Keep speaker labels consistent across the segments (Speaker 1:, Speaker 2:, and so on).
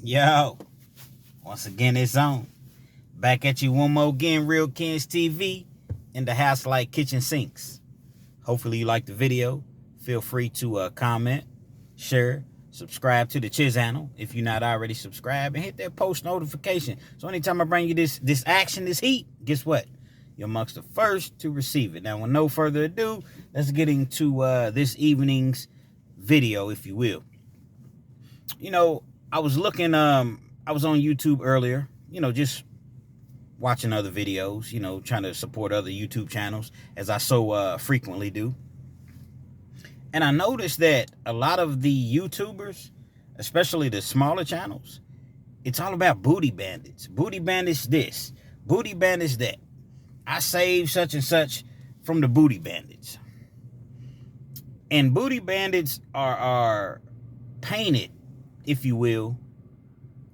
Speaker 1: Yo, once again, it's on. Back at you one more again, Real Kens TV, in the house like kitchen sinks. Hopefully you like the video. Feel free to comment, share, subscribe to the channel if you're not already subscribed, and hit that post notification. So anytime I bring you this action, this heat, guess what? You're amongst the first to receive it. Now, with no further ado, let's get into this evening's video, if you will. You know, I was looking, I was on YouTube earlier, just watching other videos, trying to support other YouTube channels, as I so frequently do. And I noticed that a lot of the YouTubers, especially the smaller channels, it's all about booty bandits. Booty bandits this, booty bandits that. I saved such and such from the booty bandits. And booty bandits are painted, if you will,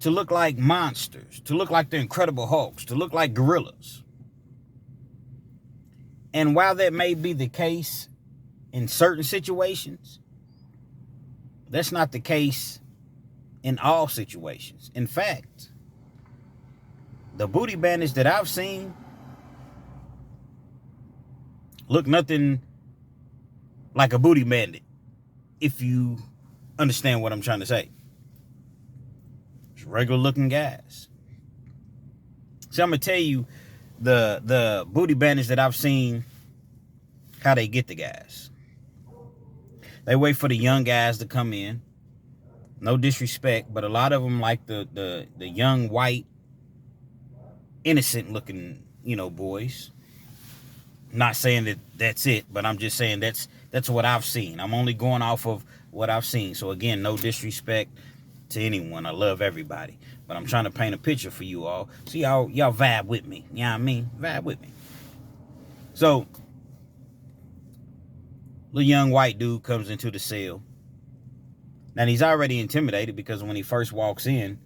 Speaker 1: to look like monsters, to look like the Incredible Hulks, to look like gorillas. And while that may be the case in certain situations, that's not the case in all situations. In fact, the booty bandits that I've seen look nothing like a booty bandit, if you understand what I'm trying to say. It's regular looking guys. So I'm gonna tell you the booty bandits that I've seen, how they get the guys. They wait for the young guys to come in. No disrespect, but a lot of them like the young white, innocent looking, boys. Not saying that that's it, but I'm just saying that's what I've seen. I'm only going off of what I've seen. So again, no disrespect to anyone. I love everybody, but I'm trying to paint a picture for you all. So y'all vibe with me. You know what I mean? Vibe with me. So, the young white dude comes into the cell. Now he's already intimidated because when he first walks in,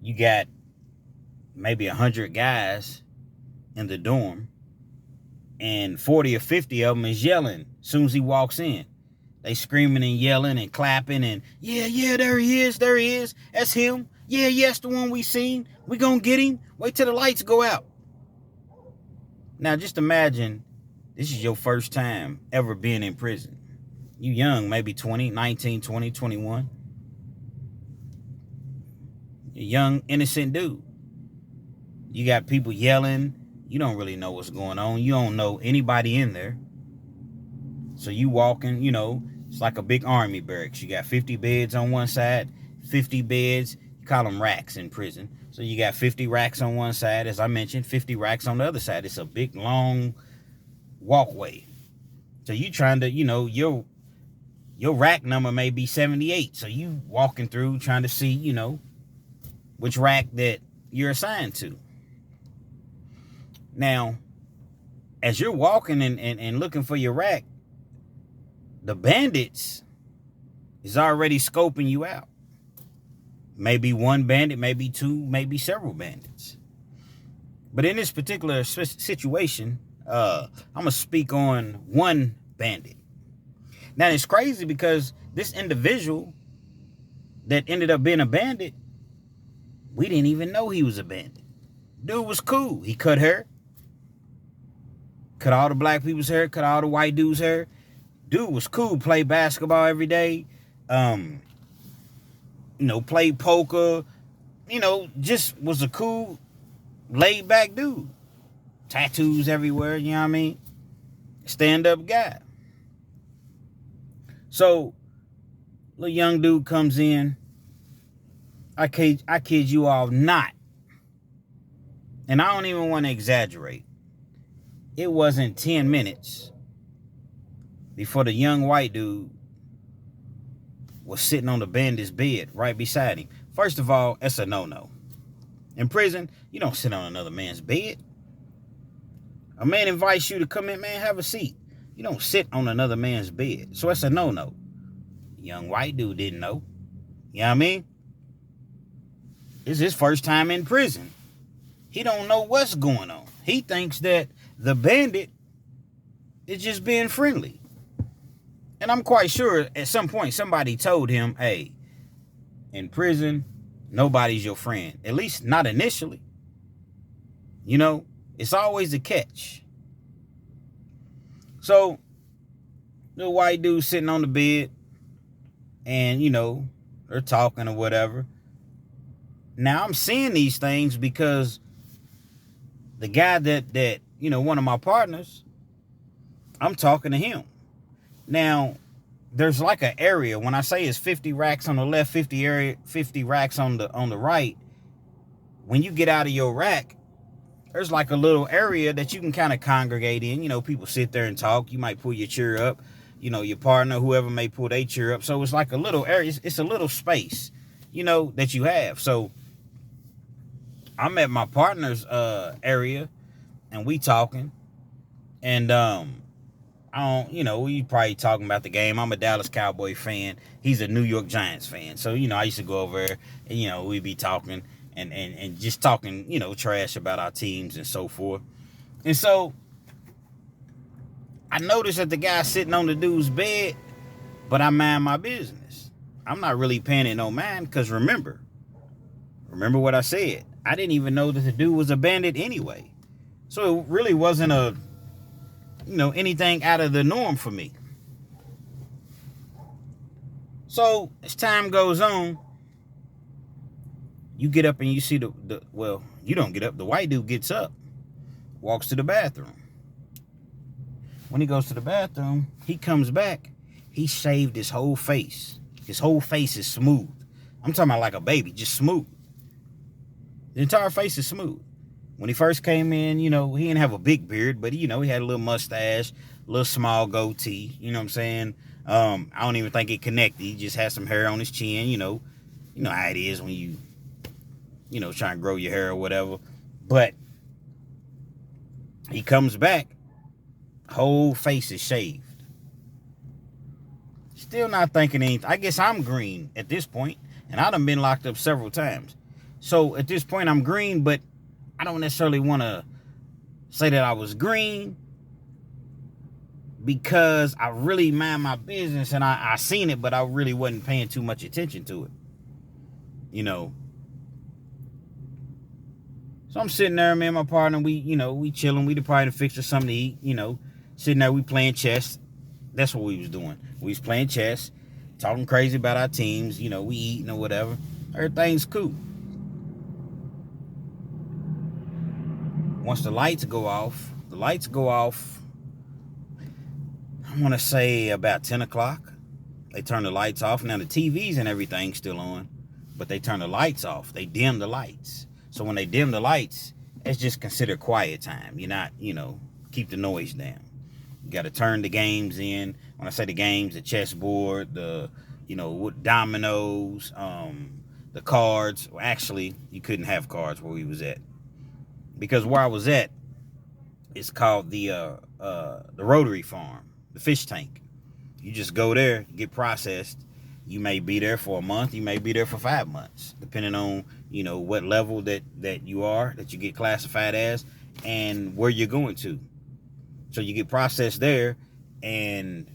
Speaker 1: you got maybe 100 guys in the dorm. And 40 or 50 of them is yelling as soon as he walks in. They screaming and yelling and clapping and, yeah, there he is, that's him. Yeah, that's the one we seen. We gonna get him. Wait till the lights go out. Now, just imagine this is your first time ever being in prison. You young, maybe 20, 19, 20, 21. A young, innocent dude. You got people yelling. You don't really know what's going on. You don't know anybody in there. So you walking, it's like a big army barracks. You got 50 beds on one side, 50 beds. You call them racks in prison. So you got 50 racks on one side, as I mentioned, 50 racks on the other side. It's a big, long walkway. So you trying to, your rack number may be 78. So you walking through trying to see, which rack that you're assigned to. Now, as you're walking and looking for your rack, the bandits is already scoping you out. Maybe one bandit, maybe two, maybe several bandits. But in this particular situation, I'm going to speak on one bandit. Now, it's crazy because this individual that ended up being a bandit, we didn't even know he was a bandit. Dude was cool. He cut hair. Cut all the black people's hair, cut all the white dudes' hair. Dude was cool. Played basketball every day. Played poker. Just was a cool, laid back dude. Tattoos everywhere, you know what I mean? Stand-up guy. So, little young dude comes in. I kid you all not. And I don't even want to exaggerate. It wasn't 10 minutes before the young white dude was sitting on the bandit's bed right beside him. First of all, that's a no-no. In prison, you don't sit on another man's bed. A man invites you to come in, man, have a seat. You don't sit on another man's bed. So that's a no-no. Young white dude didn't know. You know what I mean? It's his first time in prison. He don't know what's going on. He thinks that the bandit is just being friendly. And I'm quite sure at some point somebody told him, hey, in prison, nobody's your friend. At least not initially. You know, it's always a catch. So, the white dude sitting on the bed, and, you know, they're talking or whatever. Now, I'm seeing these things because the guy that you know, one of my partners, I'm talking to him. Now, there's like an area. When I say it's 50 racks on the left, 50 racks on the right, when you get out of your rack, there's like a little area that you can kind of congregate in. You know, people sit there and talk. You might pull your chair up. You know, your partner, whoever may pull their chair up. So it's like a little area. It's a little space, you know, that you have. So I'm at my partner's area, and we talking. And I don't, you know, we probably talking about the game. I'm a Dallas Cowboy fan. He's a New York Giants fan. So, you know, I used to go over there and, you know, we'd be talking and just talking, you know, trash about our teams and so forth. And so I noticed that the guy sitting on the dude's bed, but I mind my business. I'm not really paying it no mind because remember what I said. I didn't even know that the dude was a bandit anyway. So it really wasn't anything out of the norm for me. So as time goes on, you get up and you see you don't get up. The white dude gets up, walks to the bathroom. When he goes to the bathroom, he comes back. He shaved his whole face. His whole face is smooth. I'm talking about like a baby, just smooth. The entire face is smooth. When he first came in, you know, he didn't have a big beard, but, you know, he had a little mustache, a little small goatee, you know what I'm saying? I don't even think it connected. He just had some hair on his chin, you know how it is when you trying to grow your hair or whatever. But he comes back, whole face is shaved. Still not thinking anything. I guess I'm green at this point, and I done been locked up several times. So at this point, I'm green, but I don't necessarily want to say that I was green because I really mind my business and I seen it, but I really wasn't paying too much attention to it. You know. So I'm sitting there, me and my partner, we chilling. We probably fixed us something to eat, you know. Sitting there, we playing chess. That's what we was doing. We was playing chess, talking crazy about our teams, you know, we eating or whatever. Everything's cool. Once the lights go off, I want to say about 10 o'clock. They turn the lights off. Now the TVs and everything's still on, but they turn the lights off. They dim the lights. So when they dim the lights, it's just considered quiet time. You're not, keep the noise down. You got to turn the games in. When I say the games, the chessboard, the, dominoes, the cards. Well, actually, you couldn't have cards where we was at. Because where I was at, it's called the Rotary Farm, the fish tank. You just go there, get processed. You may be there for a month. You may be there for 5 months, depending on, what level that you are, that you get classified as, and where you're going to. So you get processed there, and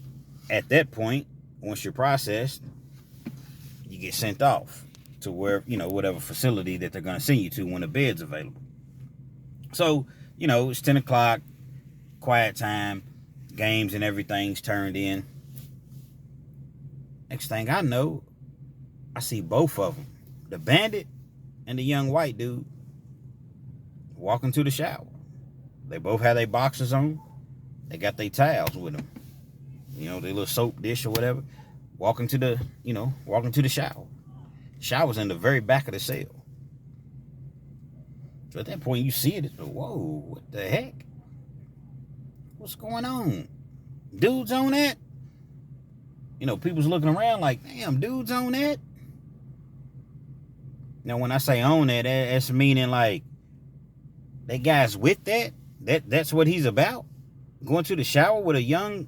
Speaker 1: at that point, once you're processed, you get sent off to where, whatever facility that they're going to send you to when the bed's available. So, it's 10 o'clock, quiet time, games and everything's turned in. Next thing I know, I see both of them, the bandit and the young white dude, walking to the shower. They both have their boxers on. They got their towels with them. Their little soap dish or whatever. Walking to the shower. The shower's in the very back of the cell. So at that point, you see it. It's like, whoa, what the heck? What's going on? Dudes on that? People's looking around like, damn, dudes on that? Now, when I say on that, that's meaning like, that guy's with that? That's what he's about? Going to the shower with a young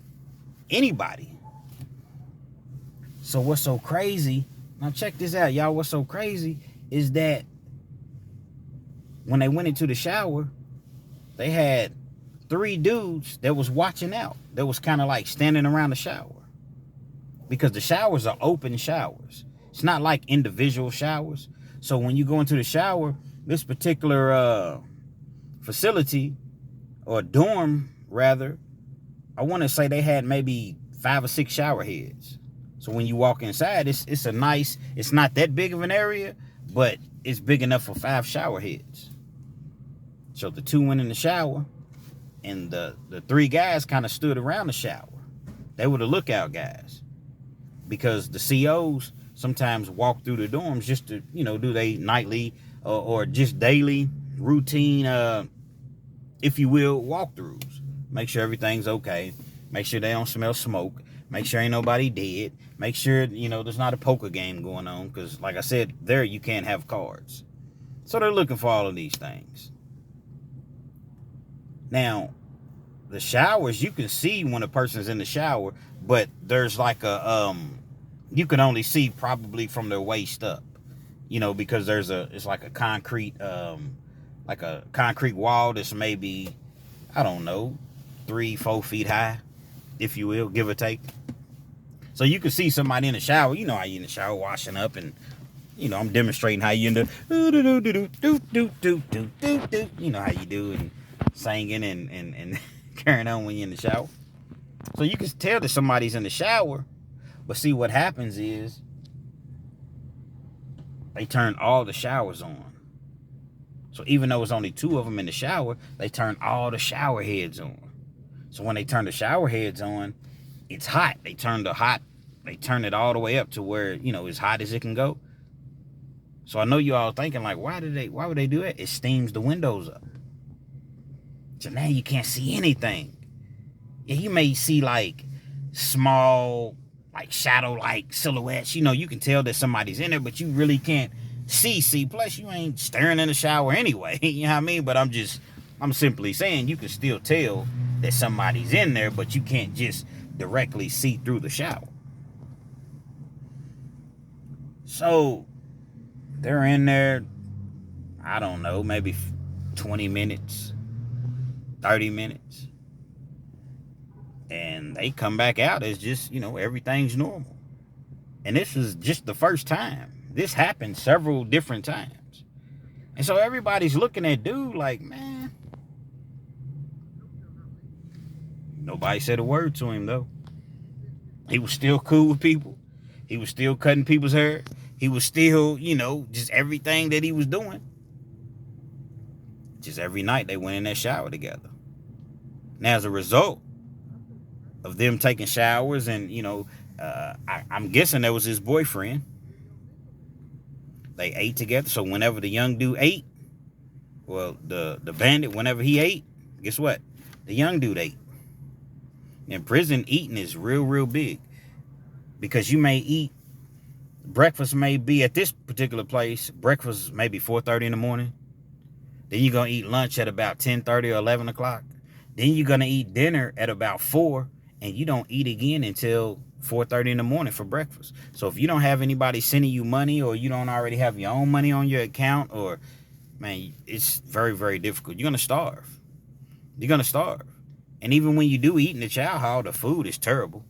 Speaker 1: anybody. So what's so crazy? Now check this out, y'all. What's so crazy is that when they went into the shower, they had 3 dudes that was watching out. That was kind of like standing around the shower. Because the showers are open showers. It's not like individual showers. So when you go into the shower, this particular facility, or dorm rather, I want to say they had maybe 5 or 6 shower heads. So when you walk inside, it's a nice, it's not that big of an area, but it's big enough for 5 shower heads. So the 2 went in the shower, and the 3 guys kind of stood around the shower. They were the lookout guys, because the COs sometimes walk through the dorms just to, do they nightly or just daily routine, if you will, walkthroughs. Make sure everything's okay. Make sure they don't smell smoke. Make sure ain't nobody dead. Make sure, there's not a poker game going on, because like I said, there you can't have cards. So they're looking for all of these things. Now, the showers, you can see when a person's in the shower, but there's like a, you can only see probably from their waist up, because it's like a concrete wall that's maybe, I don't know, 3-4 feet high, if you will, give or take. So you can see somebody in the shower. You know how you in the shower washing up, and I'm demonstrating how you in the you know how you do, and singing and carrying on when you're in the shower. So you can tell that somebody's in the shower, but see what happens is they turn all the showers on. So even though it's only 2 of them in the shower, they turn all the shower heads on. So when they turn the shower heads on, it's hot. They turn it all the way up to where, as hot as it can go. So I know you all thinking like, why would they do it? It steams the windows up. So now you can't see anything. Yeah, you may see like small, like shadow-like silhouettes. You can tell that somebody's in there, but you really can't see. Plus, you ain't staring in the shower anyway. You know what I mean? But I'm simply saying you can still tell that somebody's in there, but you can't just directly see through the shower. So they're in there, I don't know, maybe 20 minutes, 30 minutes. And they come back out as just, everything's normal. And this is just the first time. This happened several different times. And so everybody's looking at dude like, man. Nobody said a word to him, though. He was still cool with people. He was still cutting people's hair. He was still, just everything that he was doing. Just every night they went in that shower together. Now, as a result of them taking showers and, I'm guessing that was his boyfriend. They ate together. So whenever the young dude ate, well, the bandit, whenever he ate, guess what? The young dude ate. In prison, eating is real, real big. Because you may eat, breakfast may be at this particular place, breakfast maybe 4:30 in the morning. Then you're going to eat lunch at about 10:30 or 11 o'clock. Then you're going to eat dinner at about 4, and you don't eat again until 4:30 in the morning for breakfast. So if you don't have anybody sending you money, or you don't already have your own money on your account, or, man, it's very, very difficult. You're going to starve. You're going to starve. And even when you do eat in the chow hall, the food is terrible.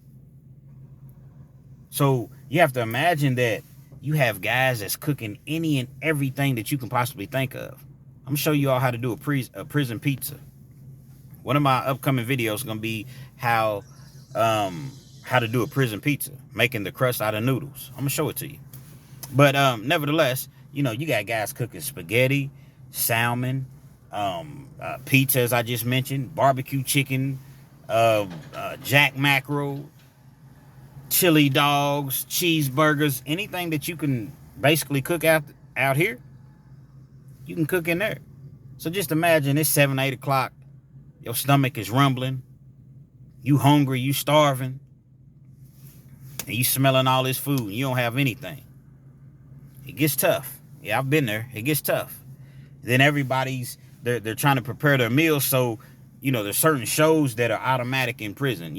Speaker 1: So you have to imagine that you have guys that's cooking any and everything that you can possibly think of. I'm going to show you all how to do a prison pizza. One of my upcoming videos is going to be how to do a prison pizza, making the crust out of noodles. I'm going to show it to you. But nevertheless, you got guys cooking spaghetti, salmon, pizza, as I just mentioned, barbecue chicken, jack mackerel, chili dogs, cheeseburgers, anything that you can basically cook out here, you can cook in there. So just imagine it's 7, 8 o'clock. Your stomach is rumbling. You hungry, you starving. And you smelling all this food and you don't have anything. It gets tough. Yeah, I've been there. It gets tough. Then they're trying to prepare their meals. So, there's certain shows that are automatic in prison.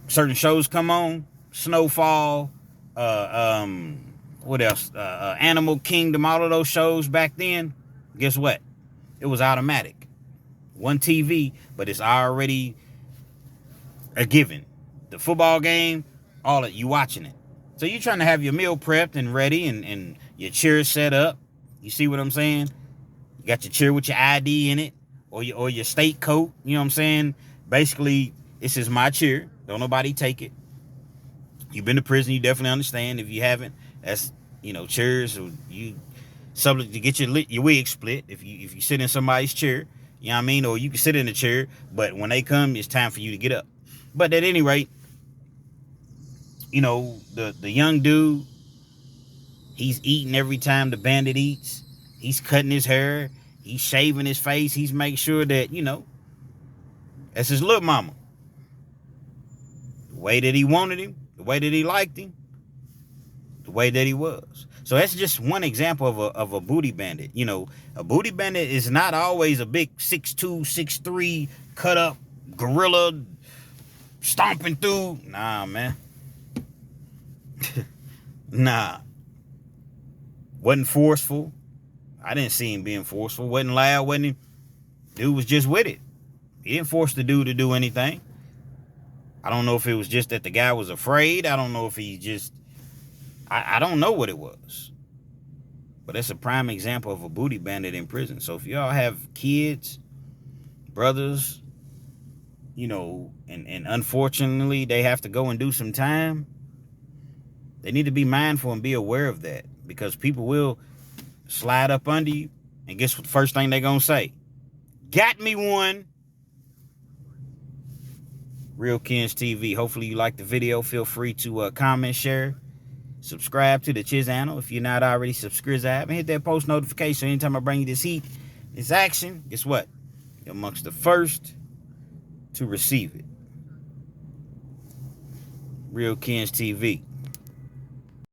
Speaker 1: Certain shows come on, Snowfall, what else? Animal Kingdom, all of those shows back then. Guess what? It was automatic. One TV, but it's already a given. The football game, all of you watching it. So you're trying to have your meal prepped and ready and your chair set up. You see what I'm saying? You got your chair with your ID in it, or your state coat. You know what I'm saying? Basically, this is my chair. Don't nobody take it. You've been to prison, you definitely understand. If you haven't, that's, chairs, or you subject to get your wig split if you sit in somebody's chair. You know what I mean? Or you can sit in a chair, but when they come, it's time for you to get up. But at any rate, the young dude, he's eating every time the bandit eats. He's cutting his hair. He's shaving his face. He's making sure that, that's his little mama. The way that he wanted him, the way that he liked him, the way that he was. So that's just one example of a booty bandit. A booty bandit is not always a big 6'2", 6'3", cut up gorilla stomping through. Nah, man. Nah. Wasn't forceful. I didn't see him being forceful. Wasn't loud, wasn't he? Dude was just with it. He didn't force the dude to do anything. I don't know if it was just that the guy was afraid. I don't know if he just... I don't know what it was. But that's a prime example of a booty bandit in prison. So if y'all have kids, brothers, and unfortunately they have to go and do some time, they need to be mindful and be aware of that. Because people will slide up under you, and guess what the first thing they're going to say? Got me one. Real Kens TV. Hopefully you liked the video. Feel free to comment, share, subscribe to the channel if you're not already subscribed, and hit that post notification so anytime I bring you this heat, this action, guess what? You're amongst the first to receive it. Real Kens TV.